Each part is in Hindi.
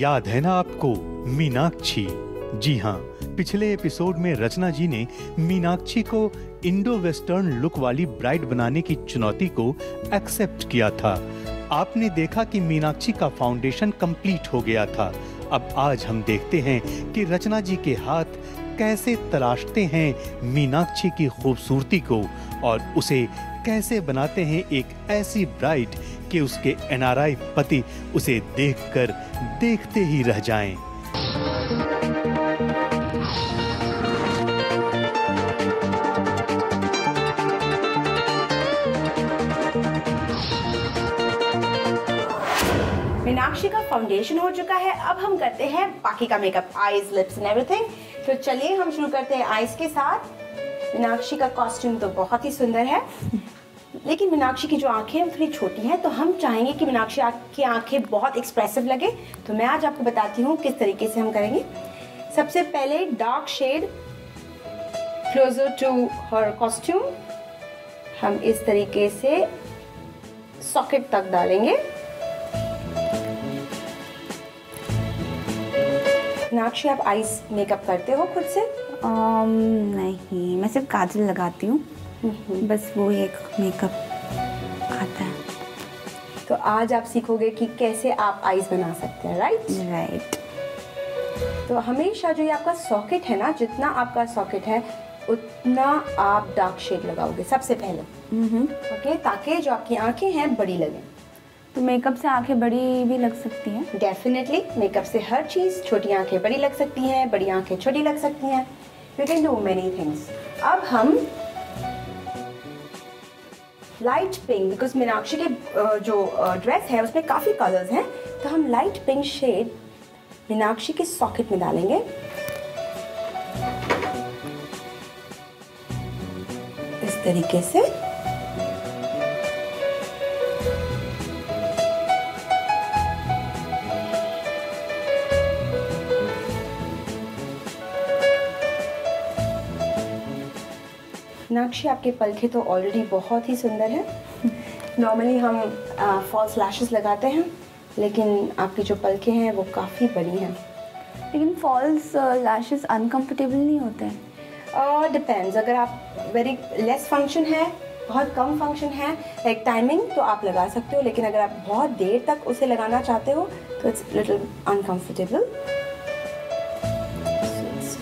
याद है ना आपको मीनाक्षी? जी हाँ, पिछले एपिसोड में रचना जी ने मीनाक्षी को इंडो वेस्टर्न लुक वाली ब्राइड बनाने की चुनौती को एक्सेप्ट किया था। आपने देखा कि मीनाक्षी का फाउंडेशन कंप्लीट हो गया था। अब आज हम देखते हैं कि रचना जी के हाथ कैसे तराशते हैं मीनाक्षी की खूबसूरती को और उसे कैसे बनाते हैं एक ऐसी ब्राइड कि उसके एनआरआई पति उसे देखकर देखते ही रह जाएं। मीनाक्षी का फाउंडेशन हो चुका है। अब हम करते हैं बाकी का makeup, eyes, lips and everything. तो चलिए हम शुरू करते हैं आईज के साथ। मीनाक्षी का कॉस्ट्यूम तो बहुत ही सुंदर है, लेकिन मीनाक्षी की जो आंखें हैं वो थोड़ी छोटी हैं, तो हम चाहेंगे कि मीनाक्षी की आंखें बहुत एक्सप्रेसिव लगे। तो मैं आज आपको बताती हूँ किस तरीके से हम करेंगे। सबसे पहले डार्क शेड क्लोजर टू हर कॉस्ट्यूम हम इस तरीके से सॉकेट तक डालेंगे। मीनाक्षी, आप आईज मेकअप करते हो खुद से? नहीं, मैं सिर्फ काजल लगाती हूँ, बस वो एक मेकअप आता है। तो आज आप सीखोगे कि कैसे आप आईज बना सकते हैं, राइट? तो हमेशा जो ये आपका सॉकेट है ना, जितना आपका सॉकेट है उतना आप डार्क शेड लगाओगे सबसे पहले, ओके, ताकि जो आपकी आंखें हैं बड़ी लगें। तो मेकअप से आंखें बड़ी भी लग सकती हैं? डेफिनेटली, मेकअप से हर चीज़, छोटी आंखें बड़ी लग सकती हैं, बड़ी आंखें छोटी लग सकती हैं। You can do many things. अब हम लाइट पिंक, बिकॉज मीनाक्षी के जो ड्रेस है उसमें काफ़ी कलर्स हैं, तो हम लाइट पिंक शेड मीनाक्षी के सॉकेट में डालेंगे। इस तरीके से मीनाक्षी, आपके पलके तो ऑलरेडी बहुत ही सुंदर है। नॉर्मली हम फॉल्स लैशेस लगाते हैं, लेकिन आपकी जो पलके हैं वो काफ़ी बड़ी हैं। लेकिन फॉल्स लैशेस अनकंफर्टेबल नहीं होते हैं? डिपेंड्स, अगर आप वेरी लेस फंक्शन है, बहुत कम फंक्शन है, लाइक टाइमिंग, तो आप लगा सकते हो, लेकिन अगर आप बहुत देर तक उसे लगाना चाहते हो तो it's little uncomfortable.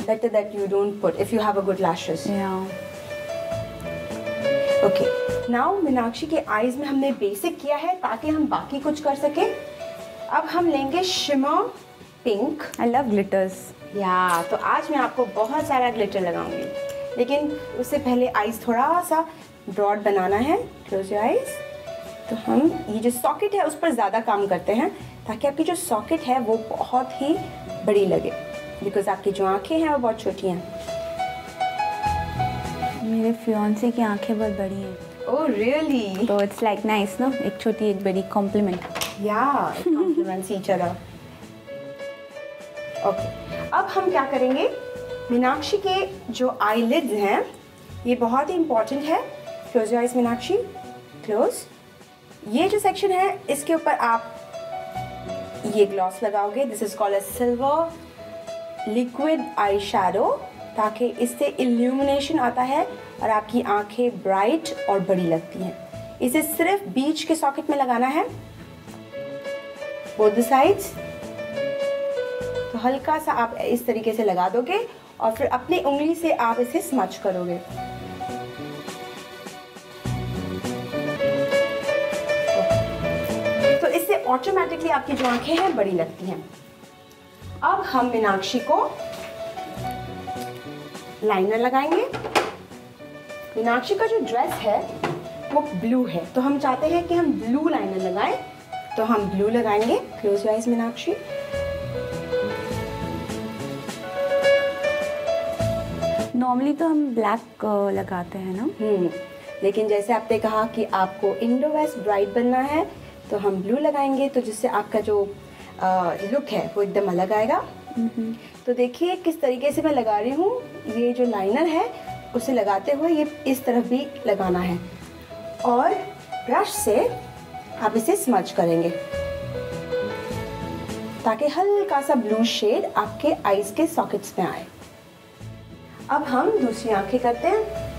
Better that you don't put if you have a good lashes. Okay, now Meenakshi के आईज में हमने बेसिक किया है ताकि हम बाकी कुछ कर सके। अब हम लेंगे shimmer pink. I love glitters. या तो आज मैं आपको बहुत सारा ग्लिटर लगाऊंगी, लेकिन उससे पहले आईज थोड़ा सा ब्रॉड बनाना है। Close your eyes. तो हम ये जो सॉकेट है उस पर ज़्यादा काम करते हैं ताकि आपकी जो सॉकेट है वो बहुत ही बड़ी लगे, बिकॉज आपकी जो आंखें हैं वो बहुत छोटी हैं। मेरे फियांसे की आंखें बहुत बड़ी हैं। Oh really? तो इट्स लाइक नाइस ना, एक छोटी एक बड़ी कॉम्प्लीमेंट। या कॉम्प्लीमेंट्स ईच अदर। ओके, अब हम क्या करेंगे, मीनाक्षी के जो आईलिड्स हैं ये बहुत ही इंपॉर्टेंट है। Close your eyes Meenakshi, close. ये जो सेक्शन है इसके ऊपर आप ये ग्लॉस लगाओगे। This is called a silver liquid eye shadow, ताकि इससे इल्यूमिनेशन आता है और आपकी आंखें ब्राइट और बड़ी लगती हैं। इसे सिर्फ बीच के सॉकेट में लगाना है, बोथ द साइड्स। तो हल्का सा आप इस तरीके से लगा दोगे और फिर अपनी उंगली से आप इसे स्मच करोगे। तो इससे ऑटोमेटिकली आपकी जो आंखें हैं बड़ी लगती हैं। अब हम मीनाक्षी को लाइनर लगाएंगे। मीनाक्षी का जो ड्रेस है वो ब्लू है, तो हम चाहते हैं कि हम ब्लू लाइनर लगाएं, तो हम ब्लू लगाएंगे। Close your eyes Meenakshi. Normally तो हम ब्लैक लगाते हैं ना, लेकिन जैसे आपने कहा कि आपको इंडो वेस्ट ब्राइड बनना है, तो हम ब्लू लगाएंगे, तो जिससे आपका जो लुक है वो एकदम अलग आएगा। तो देखिए किस तरीके से मैं लगा रही हूँ। ये जो लाइनर है उसे लगाते हुए ये इस तरफ भी लगाना है और ब्रश से आप इसे स्मच करेंगे। ताकि हल्का सा ब्लू शेड आपके आईज के सॉकेट्स में आए। अब हम दूसरी आंखें करते हैं।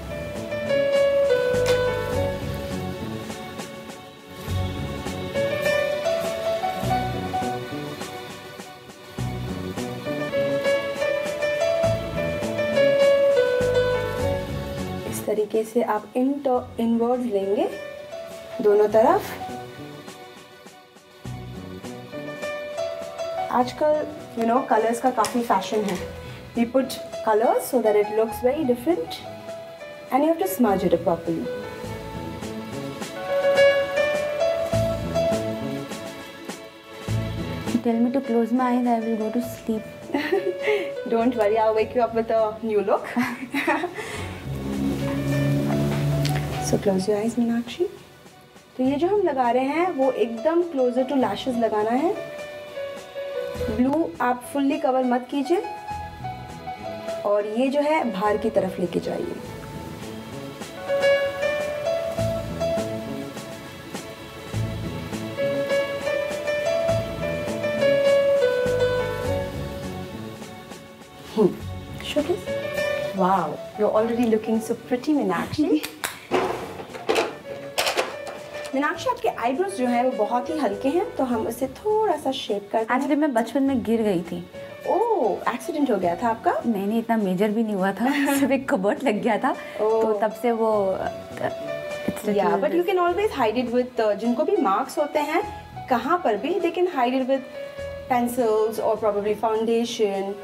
इस तरीके से आप इनवर्ड्स लेंगे दोनों तरफ। आजकल कलर्स का काफी फैशन है। We put colors so that it looks very different, and you have to smudge it properly. Tell me to close my eyes, I will go to sleep. Don't worry, I'll wake you up with a new look. So close your eyes, Meenakshi. तो ये जो हम लगा रहे हैं वो एकदम क्लोजर टू लैशेस लगाना है। ब्लू आप फुल्ली कवर मत कीजिए और ये जो है बाहर की तरफ लेके जाइए। Show this. Wow, you're already looking so pretty, Meenakshi. Meenakshi, आपके आईब्रोज जो है वो बहुत ही हल्के हैं, तो हम उसे थोड़ा सा शेप करते हैं। एक्चुअली मैं बचपन में गिर गई थी। ओह, एक्सीडेंट हो गया था आपका? नहीं, इतना मेजर भी नहीं हुआ था। सिर्फ एक कबर्ड लग गया था। तो तब से वो या but you can always hide it with, जिनको भी मार्क्स होते हैं कहाँ पर भी, they can hide it with pencils और प्रोबेबली फाउंडेशन।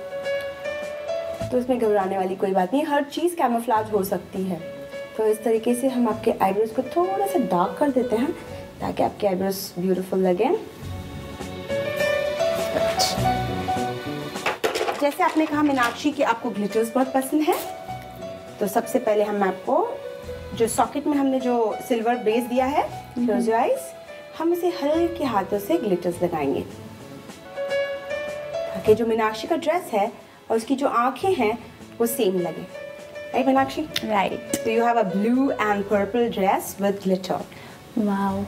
तो इसमें घबराने वाली कोई बात नहीं, हर चीज़ कैमोफ्लेज हो सकती है। तो इस तरीके से हम आपके आईब्रोज को थोड़ा सा डार्क कर देते हैं ताकि आपके आईब्रोज ब्यूटीफुल लगे। जैसे आपने कहा मीनाक्षी कि आपको ग्लिटर्स बहुत पसंद है, तो सबसे पहले हम आपको जो सॉकेट में हमने जो सिल्वर बेस दिया है, क्लोज योर आईज, हम इसे हल्के हाथों से ग्लिटर्स लगाएंगे ताकि जो मीनाक्षी का ड्रेस है और उसकी जो आंखें हैं वो सेम लगे। Right, Meenakshi? Right. So you have a blue and purple dress with glitter. Wow.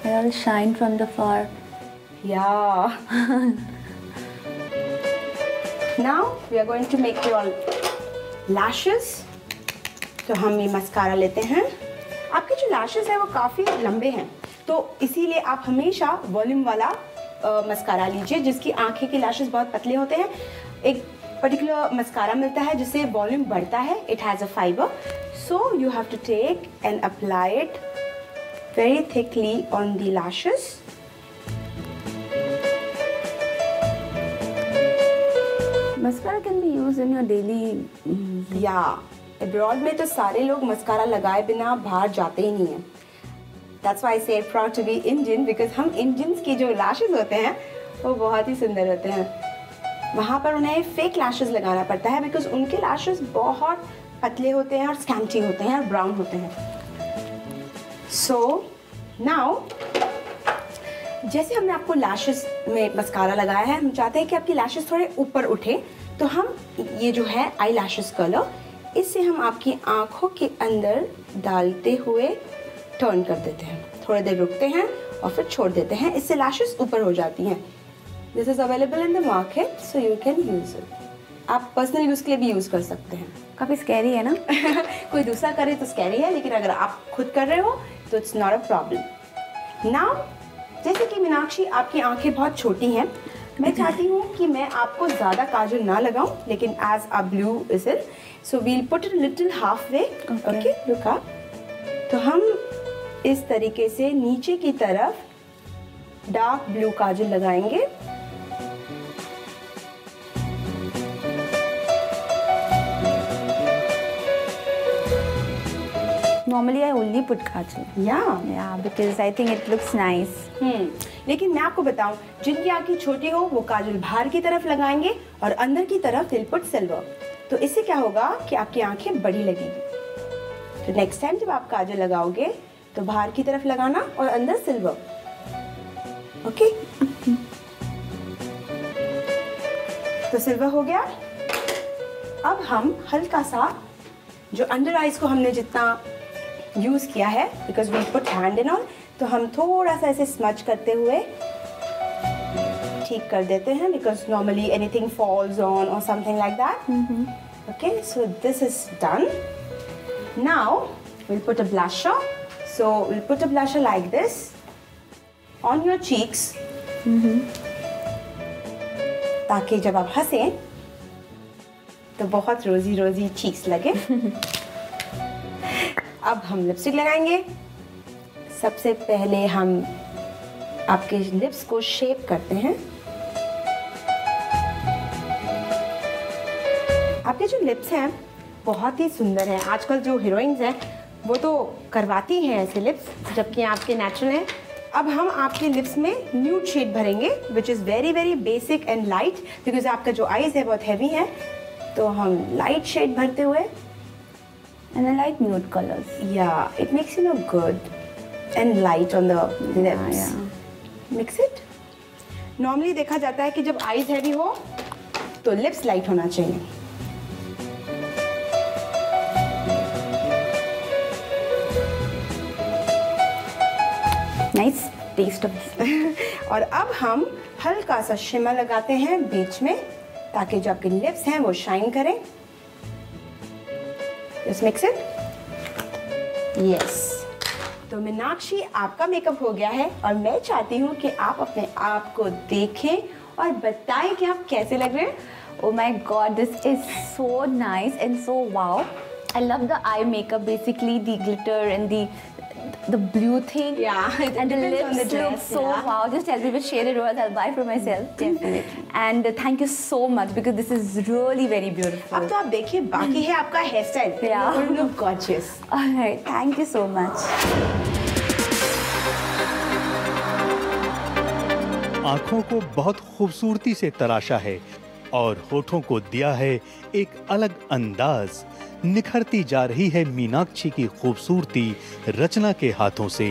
They all shine from the far. Yeah. Now we are going to make your lashes. तो हम ये मस्कारा लेते हैं। आपके जो लैशेस हैं वो काफ़ी लंबे हैं, तो इसीलिए आप हमेशा वॉल्यूम वाला मस्कारा लीजिए, जिसकी आंखें के लैशेस बहुत पतले होते हैं। एक पर्टिकुलर मस्कारा मिलता है जिससे वॉल्यूम बढ़ता है, it has a fibre, so you have to take and apply it very thickly on the lashes. Mascara can be used in your daily. या अब्रॉड में तो सारे लोग मस्कारा लगाए बिना बाहर जाते ही नहीं हैं। That's why I say proud to be Indian, because हम इंडियंस की जो लैशेस होते हैं वो बहुत ही सुंदर होते हैं। वहाँ पर उन्हें फेक लैशेस लगाना पड़ता है बिकॉज उनके लैशेस बहुत पतले होते हैं और स्कैम्टी होते हैं और ब्राउन होते हैं। सो नाउ जैसे हमने आपको लैशेस में मस्कारा लगाया है, हम चाहते हैं कि आपकी लैशेस थोड़े ऊपर उठे, तो हम ये जो है आई लैशेस कलर, इससे हम आपकी आँखों के अंदर डालते हुए टर्न कर देते हैं। थोड़ी देर रुकते हैं और फिर छोड़ देते हैं, इससे लैशेस ऊपर हो जाती हैं। This is available in the market, so you can use it. आप पर्सनल यूज के लिए भी यूज कर सकते हैं। काफी स्कैरी है ना? कोई दूसरा करे तो स्कैरी है, लेकिन अगर आप खुद कर रहे हो तो it's not a problem. Now जैसे कि मीनाक्षी आपकी आंखें बहुत छोटी हैं, मैं चाहती हूँ कि मैं आपको ज़्यादा काजल ना लगाऊं, लेकिन as a blue is it, so we'll put it little half way. Okay, रुका। तो हम इस तरीके से नीचे की तरफ डार्क ब्लू काजल लगाएंगे। Normally I only put kajal. Yeah, because I think it looks nice. लेकिन मैं आपको बताऊं, जिनकी आंखें छोटी हो वो काजल बाहर की तरफ लगाएंगे और अंदर की तरफ they'll put silver। तो इससे क्या होगा कि आपकी आंखें बड़ी लगेगी। तो नेक्स्ट टाइम जब आप काजल लगाओगे तो बाहर की तरफ लगाना और अंदर सिल्वर। ओके, तो सिल्वर हो गया। अब हम हल्का सा जो अंडर आईज को हमने जितना यूज किया है, because we put hand in on, तो हम थोड़ा सा ऐसे स्मच करते हुए ठीक कर देते हैं because normally anything falls on और something like that. Okay, so this is done. Now we'll put a blusher. So we'll put a blusher like this on your cheeks. ताकि जब आप हंसें तो बहुत रोजी रोजी चीक्स लगे। अब हम लिपस्टिक लगाएंगे। सबसे पहले हम आपके लिप्स को शेप करते हैं। आपके जो लिप्स हैं बहुत ही सुंदर हैं। आजकल जो हीरोइंस हैं वो तो करवाती हैं ऐसे लिप्स, जबकि आपके नेचुरल हैं। अब हम आपके लिप्स में न्यूड शेड भरेंगे which is very very basic and light, because आपका जो आईज है बहुत हैवी है। तो हम लाइट शेड भरते हुए And I like nude colors. Yeah, it makes you look good and light on the lips. Yeah. Mix it. Normally देखा जाता है कि जब आईज हैवी हो तो लिप्स लाइट होना चाहिए। Nice taste of this. और अब हम हल्का सा शिमर लगाते हैं बीच में ताकि जो आपके लिप्स हैं वो शाइन करें। Just mix it. Yes. तो मीनाक्षी, आपका मेकअप हो गया है और मैं चाहती हूँ कि आप अपने आप को देखें और बताएं कि आप कैसे लग रहे हैं। Oh my god, this is so nice and so wow. I love the eye makeup, basically the glitter and the blue thing. Yeah, it and the depends lips on the dress, look so yeah. wow. Just tell me which shade it was. I'll buy for myself. Definitely. And thank you so much because this is really very beautiful. अब तो आप देखिए, बाकी है आपका hair style. Yeah. You look gorgeous. Alright, thank you so much. आंखों को बहुत खूबसूरती से तराशा है और होठों को दिया है एक अलग अंदाज। निखरती जा रही है मीनाक्षी की खूबसूरती रचना के हाथों से।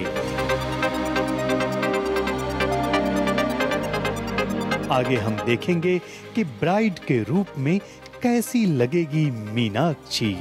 आगे हम देखेंगे कि ब्राइड के रूप में कैसी लगेगी मीनाक्षी।